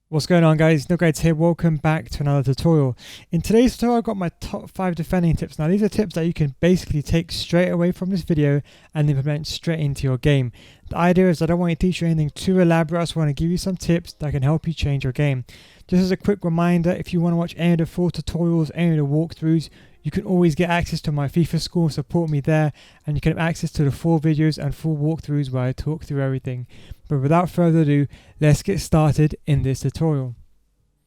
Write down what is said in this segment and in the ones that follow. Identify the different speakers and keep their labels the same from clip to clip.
Speaker 1: What's going on, guys? NealGuides here. Welcome back to another tutorial. In today's tutorial, I've got my top 5 defending tips. Now, these are tips that you can basically take straight away from this video and implement straight into your game. The idea is I don't want to teach you anything too elaborate. I just want to give you some tips that can help you change your game. Just as a quick reminder, if you want to watch any of the full tutorials, any of the walkthroughs, you can always get access to my FIFA school, support me there, and you can have access to the full videos and full walkthroughs where I talk through everything. But without further ado, let's get started in this tutorial.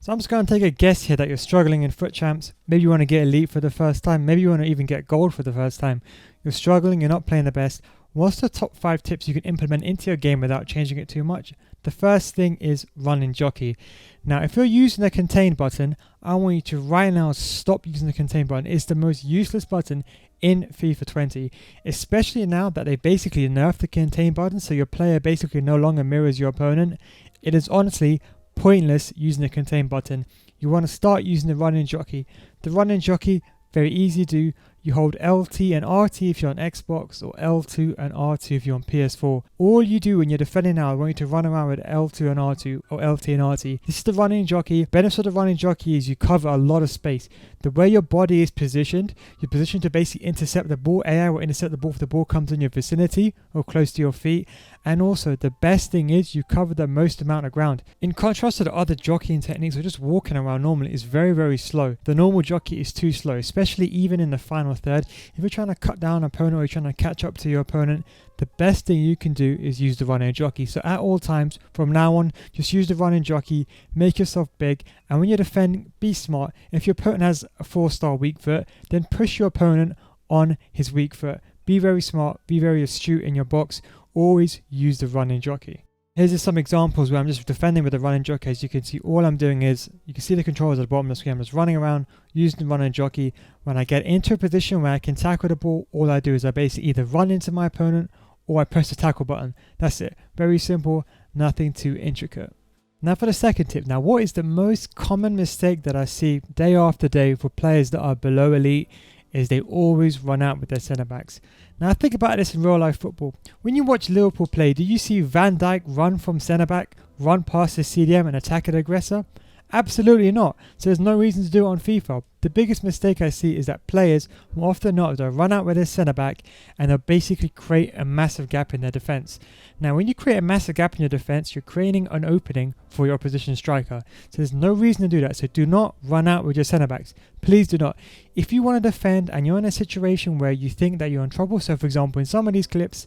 Speaker 1: So I'm just going to take a guess here that you're struggling in FUT Champs. Maybe you want to get elite for the first time. Maybe you want to even get gold for the first time. You're struggling, you're not playing the best. What's the top 5 tips you can implement into your game without changing it too much? The first thing is running jockey. Now, if you're using the contain button, I want you to right now stop using the contain button. It's the most useless button in FIFA 20, especially now that they basically nerfed the contain button, so your player basically no longer mirrors your opponent. It is honestly pointless using the contain button. You want to start using the running jockey. The running jockey, very easy to do. You hold LT and RT if you're on Xbox, or L2 and R2 if you're on PS4. All you do when you're defending now, I want you to run around with L2 and R2, or LT and RT. This is the running jockey. Benefit of the running jockey is you cover a lot of space. The way your body is positioned, you're positioned to basically intercept the ball. AI will intercept the ball if the ball comes in your vicinity or close to your feet. And also, the best thing is you cover the most amount of ground. In contrast to the other jockeying techniques, or just walking around normally, is very, very slow. The normal jockey is too slow, especially even in the final third. If you're trying to cut down an opponent or you're trying to catch up to your opponent, the best thing you can do is use the running jockey. So at all times, from now on, just use the running jockey, make yourself big, and when you're defending, be smart. If your opponent has a 4-star weak foot, then push your opponent on his weak foot. Be very smart, be very astute in your box. Always use the running jockey. Here's just some examples where I'm just defending with the running jockey. As you can see, all I'm doing is, you can see the controls at the bottom of the screen. I'm just running around using the running jockey. When I get into a position where I can tackle the ball, all I do is I basically either run into my opponent or I press the tackle button. That's it. Very simple, nothing too intricate. Now for the second tip. Now, what is the most common mistake that I see day after day for players that are below elite is they always run out with their centre backs. Now think about this in real life football. When you watch Liverpool play, do you see Van Dijk run from centre back, run past the CDM and attack an aggressor? Absolutely not. So there's no reason to do it on FIFA. The biggest mistake I see is that players, more often than not, they'll run out with their centre back and they'll basically create a massive gap in their defence. Now when you create a massive gap in your defence, you're creating an opening for your opposition striker. So there's no reason to do that. So do not run out with your centre backs. Please do not. If you want to defend and you're in a situation where you think that you're in trouble, so for example in some of these clips,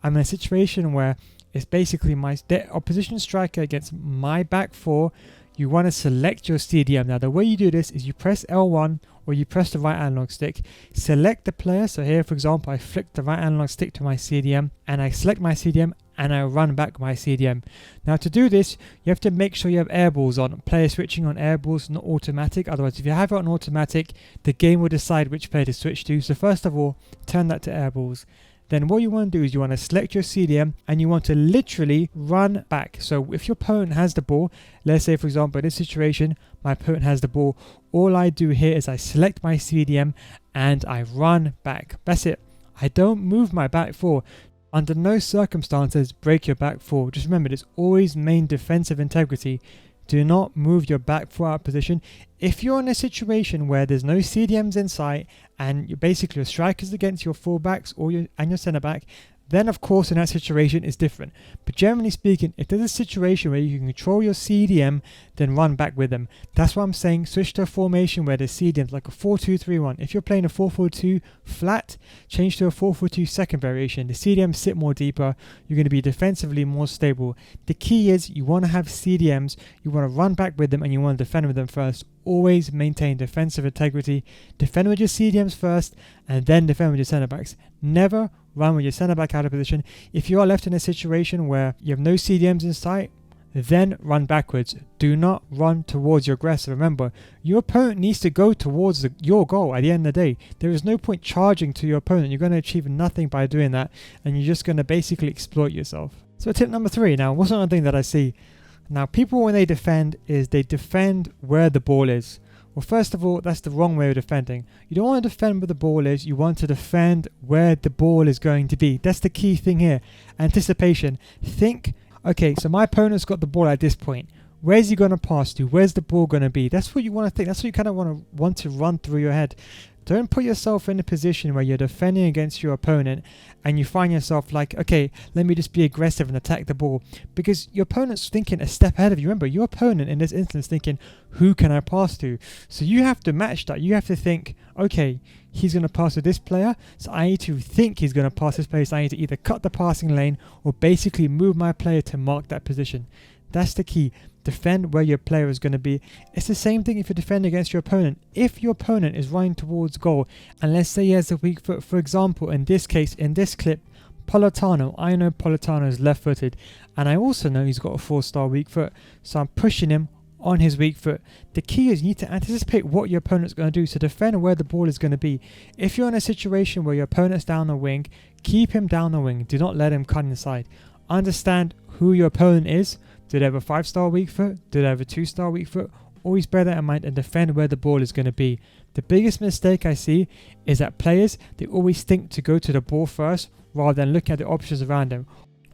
Speaker 1: I'm in a situation where it's basically my opposition striker against my back four. You want to select your CDM. Now the way you do this is you press L1 or you press the right analog stick, select the player. So here for example I flick the right analog stick to my CDM and I select my CDM and I run back my CDM. Now to do this you have to make sure you have airballs on. Player switching on airballs, not automatic. Otherwise if you have it on automatic, the game will decide which player to switch to. So first of all, turn that to airballs. Then what you want to do is you want to select your CDM and you want to literally run back. So if your opponent has the ball, let's say for example in this situation my opponent has the ball, all I do here is I select my CDM and I run back. That's it. I don't move my back four. Under no circumstances break your back four. Just remember, it's always main defensive integrity. Do not move your back foot out of position. If you're in a situation where there's no CDMs in sight and you're basically your strikers against your fullbacks or your centre back, then of course in that situation it's different. But generally speaking, if there's a situation where you can control your CDM, then run back with them. That's why I'm saying switch to a formation where the CDM's like a 4-2-3-1. If you're playing a 4-4-2 flat, change to a 4-4-2 second variation. The CDMs sit more deeper, you're going to be defensively more stable. The key is you want to have CDMs, you want to run back with them and you want to defend with them first. Always maintain defensive integrity. Defend with your CDMs first and then defend with your centre backs. Never run with your centre back out of position. If you are left in a situation where you have no CDMs in sight, then run backwards. Do not run towards your aggressor. Remember, your opponent needs to go towards your goal at the end of the day. There is no point charging to your opponent. You're going to achieve nothing by doing that and you're just going to basically exploit yourself. So tip number 3. Now, what's another thing that I see? Now, people when they defend is they defend where the ball is. Well, first of all, that's the wrong way of defending. You don't want to defend where the ball is. You want to defend where the ball is going to be. That's the key thing here. Anticipation. Think, okay, so my opponent's got the ball at this point. Where's he going to pass to? Where's the ball going to be? That's what you want to think. That's what you kind of want to run through your head. Don't put yourself in a position where you're defending against your opponent and you find yourself like, okay, let me just be aggressive and attack the ball. Because your opponent's thinking a step ahead of you. Remember, your opponent in this instance thinking, who can I pass to? So you have to match that. You have to think, okay, he's going to pass to this player, so I need to think he's going to pass this player. So I need to either cut the passing lane or basically move my player to mark that position. That's the key. Defend where your player is going to be. It's the same thing if you're defending against your opponent. If your opponent is running towards goal, and let's say he has a weak foot, for example, in this case, in this clip, Politano, I know Politano is left-footed, and I also know he's got a 4-star weak foot, so I'm pushing him on his weak foot. The key is you need to anticipate what your opponent's going to do, so defend where the ball is going to be. If you're in a situation where your opponent's down the wing, keep him down the wing. Do not let him cut inside. Understand who your opponent is. Do they have a 5-star weak foot? Do they have a 2-star weak foot? Always bear that in mind and defend where the ball is going to be. The biggest mistake I see is that players, they always think to go to the ball first rather than look at the options around them.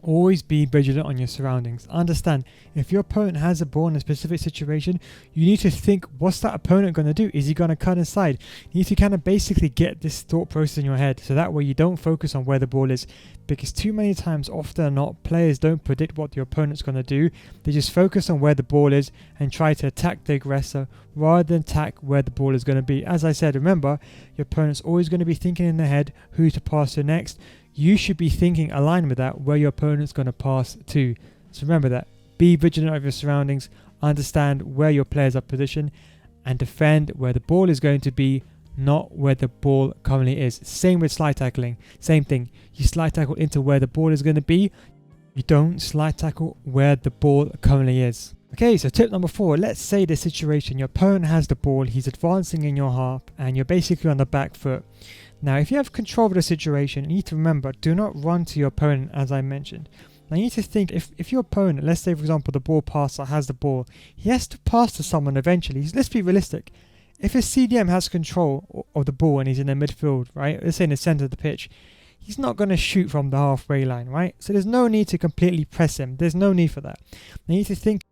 Speaker 1: Always be vigilant on your surroundings. Understand, if your opponent has a ball in a specific situation, you need to think, what's that opponent going to do? Is he going to cut inside? You need to kind of basically get this thought process in your head, so that way you don't focus on where the ball is. Because too many times, often or not, players don't predict what your opponent's going to do. They just focus on where the ball is and try to attack the aggressor rather than attack where the ball is going to be. As I said, remember, your opponent's always going to be thinking in their head who to pass to next. You should be thinking aligned with that where your opponent's going to pass to. So remember that. Be vigilant of your surroundings, understand where your players are positioned, and defend where the ball is going to be, not where the ball currently is. Same with slide tackling. Same thing. You slide tackle into where the ball is going to be. You don't slide tackle where the ball currently is. Okay, so tip number 4. Let's say the situation. Your opponent has the ball. He's advancing in your half and you're basically on the back foot. Now, if you have control of the situation, you need to remember, do not run to your opponent, as I mentioned. Now, you need to think, if your opponent, let's say, for example, the ball passer has the ball, he has to pass to someone eventually. Let's be realistic. If his CDM has control of the ball and he's in the midfield, right, let's say in the center of the pitch, he's not going to shoot from the halfway line, right? So there's no need to completely press him. There's no need for that. You need to think,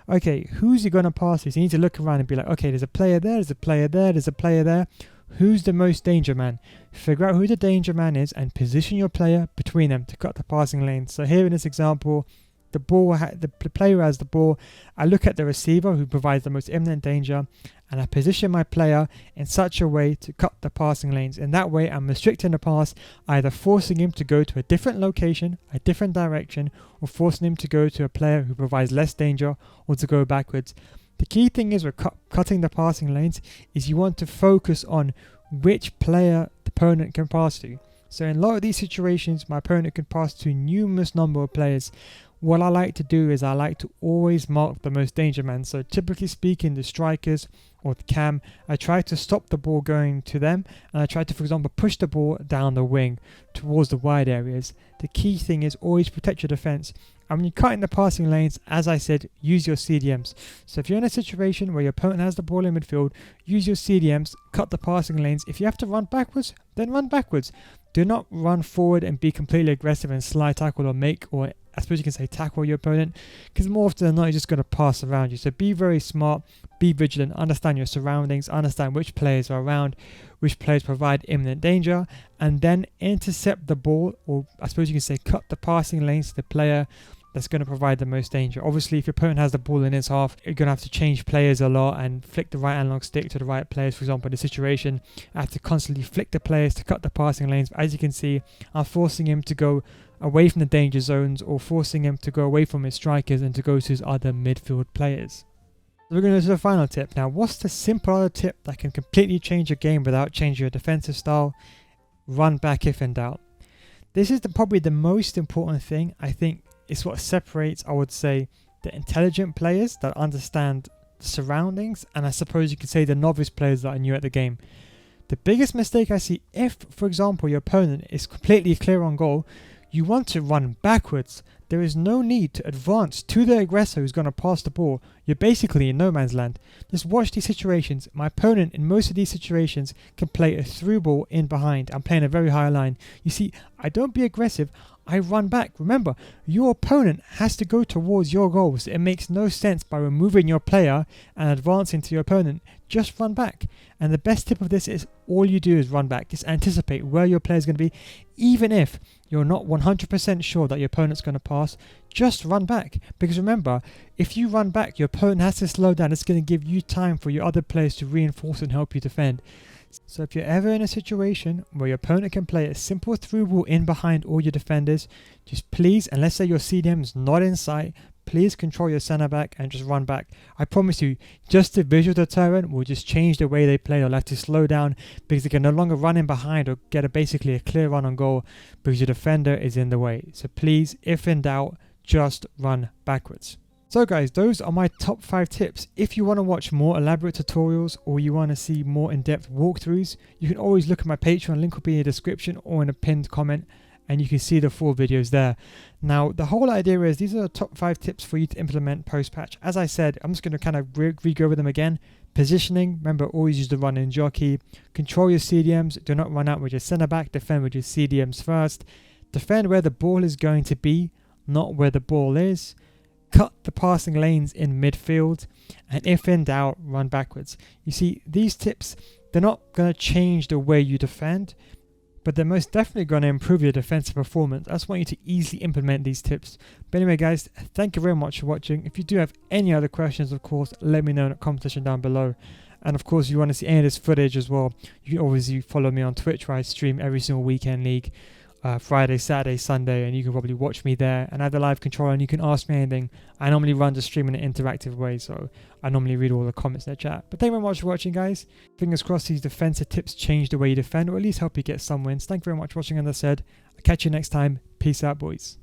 Speaker 1: okay, who's he going to pass to? So you need to look around and be like, okay, there's a player there, there's a player there, there's a player there. Who's the most danger man? Figure out who the danger man is and position your player between them to cut the passing lane. So here in this example, the player has the ball. I look at the receiver who provides the most imminent danger, and I position my player in such a way to cut the passing lanes. In that way, I'm restricting the pass, either forcing him to go to a different location, a different direction, or forcing him to go to a player who provides less danger or to go backwards. The key thing is with cutting the passing lanes is you want to focus on which player the opponent can pass to. So in a lot of these situations, my opponent can pass to numerous number of players. What I like to do is I like to always mark the most danger man. So typically speaking, the strikers or the cam, I try to stop the ball going to them, and I try to, for example, push the ball down the wing towards the wide areas. The key thing is always protect your defense. And when you're cutting the passing lanes, as I said, use your CDMs. So if you're in a situation where your opponent has the ball in midfield, use your CDMs, cut the passing lanes. If you have to run backwards, then run backwards. Do not run forward and be completely aggressive and slide tackle or I suppose you can say tackle your opponent, because more often than not, he's just going to pass around you. So be very smart, be vigilant, understand your surroundings, understand which players are around, which players provide imminent danger, and then intercept the ball, or I suppose you can say cut the passing lanes to the player that's going to provide the most danger. Obviously, if your opponent has the ball in his half, you're going to have to change players a lot and flick the right analog stick to the right players. For example, in this situation, I have to constantly flick the players to cut the passing lanes. But as you can see, I'm forcing him to go away from the danger zones or forcing him to go away from his strikers and to go to his other midfield players. So we're going to go to the final tip. Now, what's the simple other tip that can completely change your game without changing your defensive style? Run back if in doubt. This is probably the most important thing. I think it's what separates, I would say, the intelligent players that understand the surroundings, and I suppose you could say the novice players that are new at the game. The biggest mistake I see, if, for example, your opponent is completely clear on goal, you want to run backwards. There is no need to advance to the aggressor who's going to pass the ball. You're basically in no man's land. Just watch these situations. My opponent in most of these situations can play a through ball in behind. I'm playing a very high line. You see, I don't be aggressive. I run back. Remember, your opponent has to go towards your goals. It makes no sense by removing your player and advancing to your opponent. Just run back. And the best tip of this is all you do is run back. Just anticipate where your player is going to be. Even if you're not 100% sure that your opponent's going to pass, just run back. Because remember, if you run back, your opponent has to slow down. It's going to give you time for your other players to reinforce and help you defend. So if you're ever in a situation where your opponent can play a simple through ball in behind all your defenders, just please, and let's say your CDM is not in sight, please control your centre back and just run back. I promise you, just the visual deterrent will just change the way they play. They'll have to slow down because they can no longer run in behind or get basically a clear run on goal because your defender is in the way. So please, if in doubt, just run backwards. So guys, those are my top 5 tips. If you want to watch more elaborate tutorials or you want to see more in-depth walkthroughs, you can always look at my Patreon. Link will be in the description or in a pinned comment, and you can see the full videos there. Now, the whole idea is these are the top 5 tips for you to implement post-patch. As I said, I'm just going to kind of re-go over them again. Positioning, remember, always use the run in jockey. Control your CDMs. Do not run out with your centre back. Defend with your CDMs first. Defend where the ball is going to be, not where the ball is. Cut the passing lanes in midfield, and if in doubt, run backwards. You see, these tips, they're not going to change the way you defend, but they're most definitely going to improve your defensive performance. I just want you to easily implement these tips. But anyway guys, thank you very much for watching. If you do have any other questions, of course, let me know in the comment section down below. And of course, if you want to see any of this footage as well, you can obviously follow me on Twitch, where I stream every single weekend league. Friday, Saturday, Sunday, and you can probably watch me there, and I have the live controller and you can ask me anything. I normally run the stream in an interactive way, so I normally read all the comments in the chat. But thank you very much for watching, guys. Fingers crossed these defensive tips change the way you defend, or at least help you get some wins. Thank you very much for watching, and as I said, I'll catch you next time. Peace out, boys.